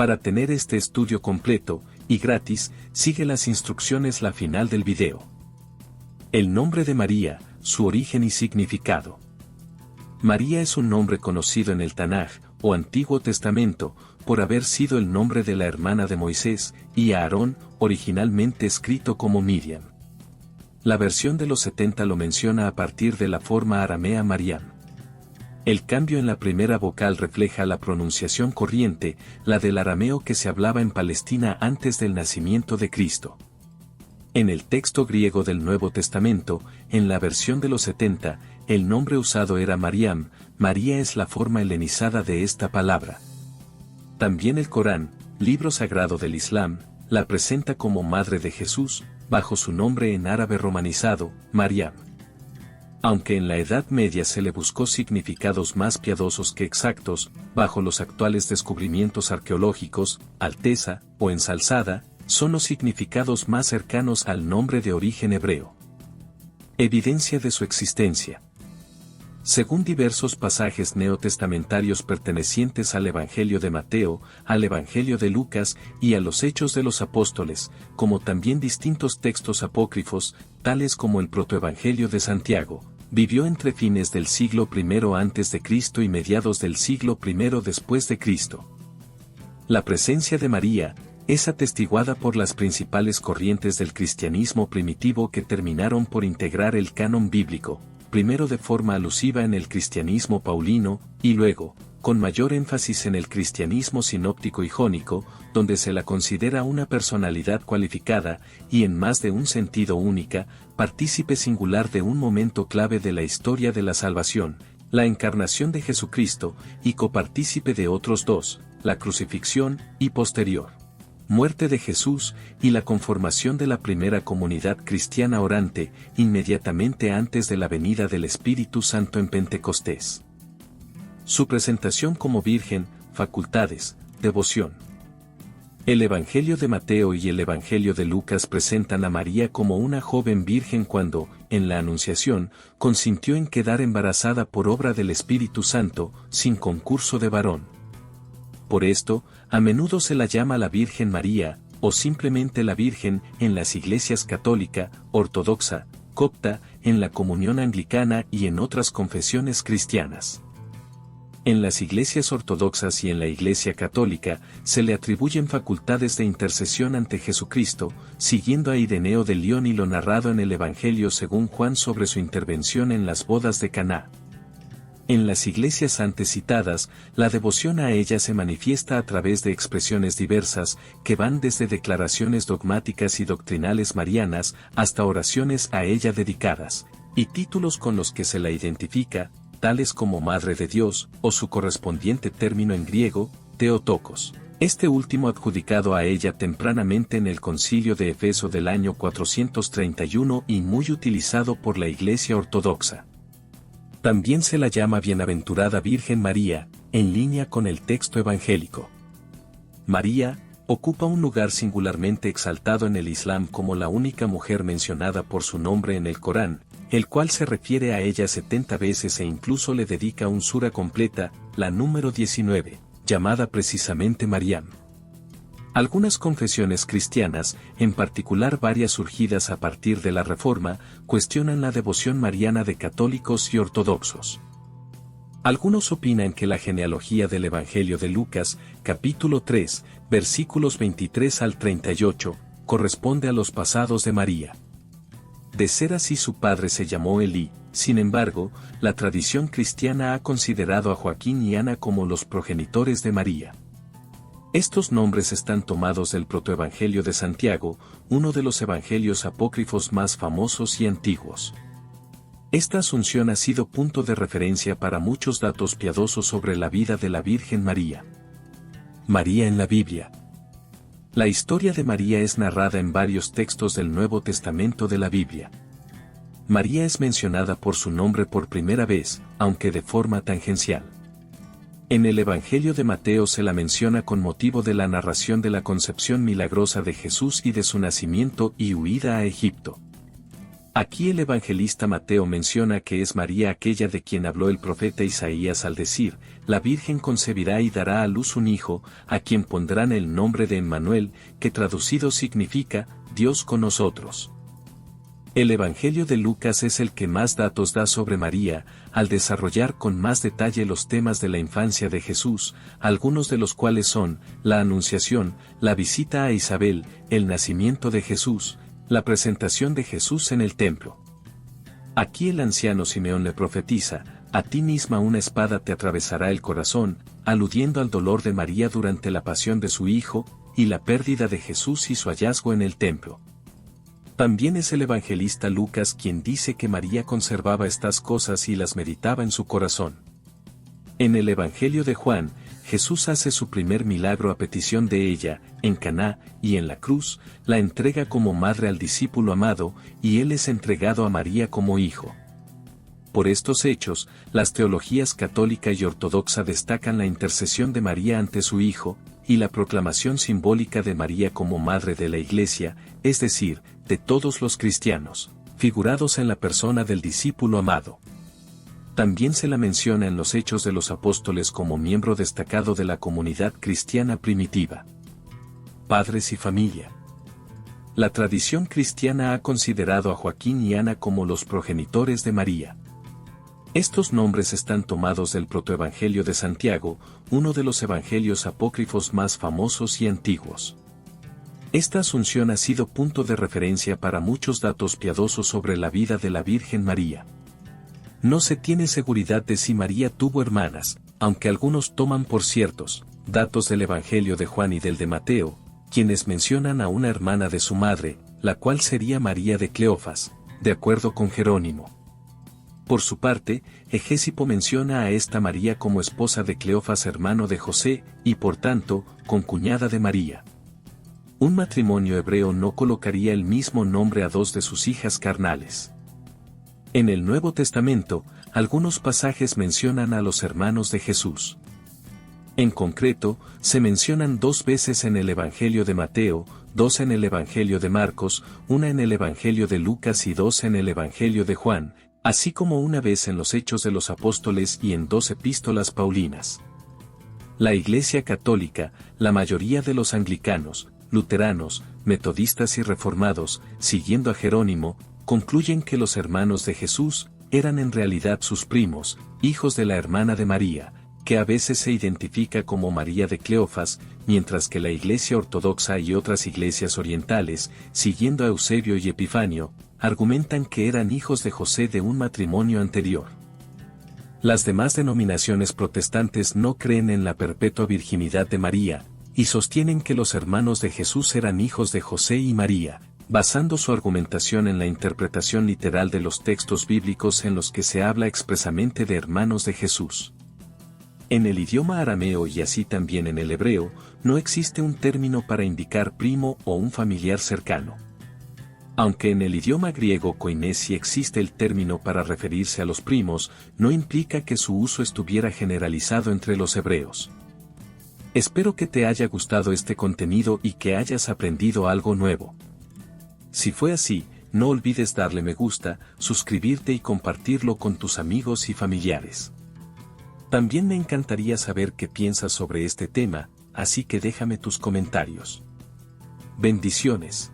Para tener este estudio completo y gratis, sigue las instrucciones al final del video. El nombre de María, su origen y significado. María es un nombre conocido en el Tanaj, o Antiguo Testamento, por haber sido el nombre de la hermana de Moisés y Aarón, originalmente escrito como Miriam. La versión de los 70 lo menciona a partir de la forma aramea Mariam. El cambio en la primera vocal refleja la pronunciación corriente, la del arameo que se hablaba en Palestina antes del nacimiento de Cristo. En el texto griego del Nuevo Testamento, en la versión de los 70, el nombre usado era Mariam. María es la forma helenizada de esta palabra. También el Corán, libro sagrado del Islam, la presenta como Madre de Jesús, bajo su nombre en árabe romanizado, Mariam. Aunque en la Edad Media se le buscó significados más piadosos que exactos, bajo los actuales descubrimientos arqueológicos, alteza o ensalzada, son los significados más cercanos al nombre de origen hebreo. Evidencia de su existencia. Según diversos pasajes neotestamentarios pertenecientes al Evangelio de Mateo, al Evangelio de Lucas y a los Hechos de los Apóstoles, como también distintos textos apócrifos, tales como el Protoevangelio de Santiago, vivió entre fines del siglo I a.C. y mediados del siglo I después de Cristo. La presencia de María es atestiguada por las principales corrientes del cristianismo primitivo que terminaron por integrar el canon bíblico, primero de forma alusiva en el cristianismo paulino, y luego, con mayor énfasis en el cristianismo sinóptico y jónico, donde se la considera una personalidad cualificada, y en más de un sentido única, partícipe singular de un momento clave de la historia de la salvación, la encarnación de Jesucristo, y copartícipe de otros dos, la crucifixión y posterior muerte de Jesús, y la conformación de la primera comunidad cristiana orante, inmediatamente antes de la venida del Espíritu Santo en Pentecostés. Su presentación como Virgen, facultades, devoción. El Evangelio de Mateo y el Evangelio de Lucas presentan a María como una joven virgen cuando, en la Anunciación, consintió en quedar embarazada por obra del Espíritu Santo, sin concurso de varón. Por esto, a menudo se la llama la Virgen María, o simplemente la Virgen, en las iglesias católica, ortodoxa, copta, en la comunión anglicana y en otras confesiones cristianas. En las iglesias ortodoxas y en la Iglesia católica, se le atribuyen facultades de intercesión ante Jesucristo, siguiendo a Ireneo de León y lo narrado en el Evangelio según Juan sobre su intervención en las bodas de Caná. En las iglesias antes citadas, la devoción a ella se manifiesta a través de expresiones diversas, que van desde declaraciones dogmáticas y doctrinales marianas, hasta oraciones a ella dedicadas, y títulos con los que se la identifica, tales como Madre de Dios, o su correspondiente término en griego, Theotokos. Este último adjudicado a ella tempranamente en el Concilio de Efeso del año 431 y muy utilizado por la Iglesia ortodoxa. También se la llama Bienaventurada Virgen María, en línea con el texto evangélico. María ocupa un lugar singularmente exaltado en el Islam como la única mujer mencionada por su nombre en el Corán, el cual se refiere a ella 70 veces e incluso le dedica un sura completa, la número 19, llamada precisamente Mariam. Algunas confesiones cristianas, en particular varias surgidas a partir de la Reforma, cuestionan la devoción mariana de católicos y ortodoxos. Algunos opinan que la genealogía del Evangelio de Lucas, capítulo 3, versículos 23 al 38, corresponde a los pasados de María. De ser así su padre se llamó Elí, sin embargo, la tradición cristiana ha considerado a Joaquín y Ana como los progenitores de María. Estos nombres están tomados del Protoevangelio de Santiago, uno de los evangelios apócrifos más famosos y antiguos. Esta asunción ha sido punto de referencia para muchos datos piadosos sobre la vida de la Virgen María. María en la Biblia. La historia de María es narrada en varios textos del Nuevo Testamento de la Biblia. María es mencionada por su nombre por primera vez, aunque de forma tangencial. En el Evangelio de Mateo se la menciona con motivo de la narración de la concepción milagrosa de Jesús y de su nacimiento y huida a Egipto. Aquí el evangelista Mateo menciona que es María aquella de quien habló el profeta Isaías al decir, la Virgen concebirá y dará a luz un hijo, a quien pondrán el nombre de Emmanuel, que traducido significa, Dios con nosotros. El Evangelio de Lucas es el que más datos da sobre María, al desarrollar con más detalle los temas de la infancia de Jesús, algunos de los cuales son, la Anunciación, la visita a Isabel, el nacimiento de Jesús, la presentación de Jesús en el templo. Aquí el anciano Simeón le profetiza, a ti misma una espada te atravesará el corazón, aludiendo al dolor de María durante la pasión de su hijo, y la pérdida de Jesús y su hallazgo en el templo. También es el evangelista Lucas quien dice que María conservaba estas cosas y las meditaba en su corazón. En el Evangelio de Juan, Jesús hace su primer milagro a petición de ella, en Caná, y en la cruz, la entrega como madre al discípulo amado, y él es entregado a María como hijo. Por estos hechos, las teologías católica y ortodoxa destacan la intercesión de María ante su hijo, y la proclamación simbólica de María como madre de la Iglesia, es decir, de todos los cristianos, figurados en la persona del discípulo amado. También se la menciona en los Hechos de los Apóstoles como miembro destacado de la comunidad cristiana primitiva. Padres y familia. La tradición cristiana ha considerado a Joaquín y Ana como los progenitores de María. Estos nombres están tomados del protoevangelio de Santiago, uno de los evangelios apócrifos más famosos y antiguos. Esta asunción ha sido punto de referencia para muchos datos piadosos sobre la vida de la Virgen María. No se tiene seguridad de si María tuvo hermanas, aunque algunos toman por ciertos datos del Evangelio de Juan y del de Mateo, quienes mencionan a una hermana de su madre, la cual sería María de Cleofas, de acuerdo con Jerónimo. Por su parte, Egésipo menciona a esta María como esposa de Cleofas hermano de José, y por tanto, concuñada de María. Un matrimonio hebreo no colocaría el mismo nombre a dos de sus hijas carnales. En el Nuevo Testamento, algunos pasajes mencionan a los hermanos de Jesús. En concreto, se mencionan 2 veces en el Evangelio de Mateo, 2 en el Evangelio de Marcos, 1 en el Evangelio de Lucas y 2 en el Evangelio de Juan, así como 1 vez en los Hechos de los Apóstoles y en 2 epístolas paulinas. La Iglesia Católica, la mayoría de los anglicanos, luteranos, metodistas y reformados, siguiendo a Jerónimo, concluyen que los hermanos de Jesús eran en realidad sus primos, hijos de la hermana de María, que a veces se identifica como María de Cleofas, mientras que la Iglesia Ortodoxa y otras iglesias orientales, siguiendo a Eusebio y Epifanio, argumentan que eran hijos de José de un matrimonio anterior. Las demás denominaciones protestantes no creen en la perpetua virginidad de María, y sostienen que los hermanos de Jesús eran hijos de José y María, basando su argumentación en la interpretación literal de los textos bíblicos en los que se habla expresamente de hermanos de Jesús. En el idioma arameo y así también en el hebreo, no existe un término para indicar primo o un familiar cercano. Aunque en el idioma griego koiné sí existe el término para referirse a los primos, no implica que su uso estuviera generalizado entre los hebreos. Espero que te haya gustado este contenido y que hayas aprendido algo nuevo. Si fue así, no olvides darle me gusta, suscribirte y compartirlo con tus amigos y familiares. También me encantaría saber qué piensas sobre este tema, así que déjame tus comentarios. Bendiciones.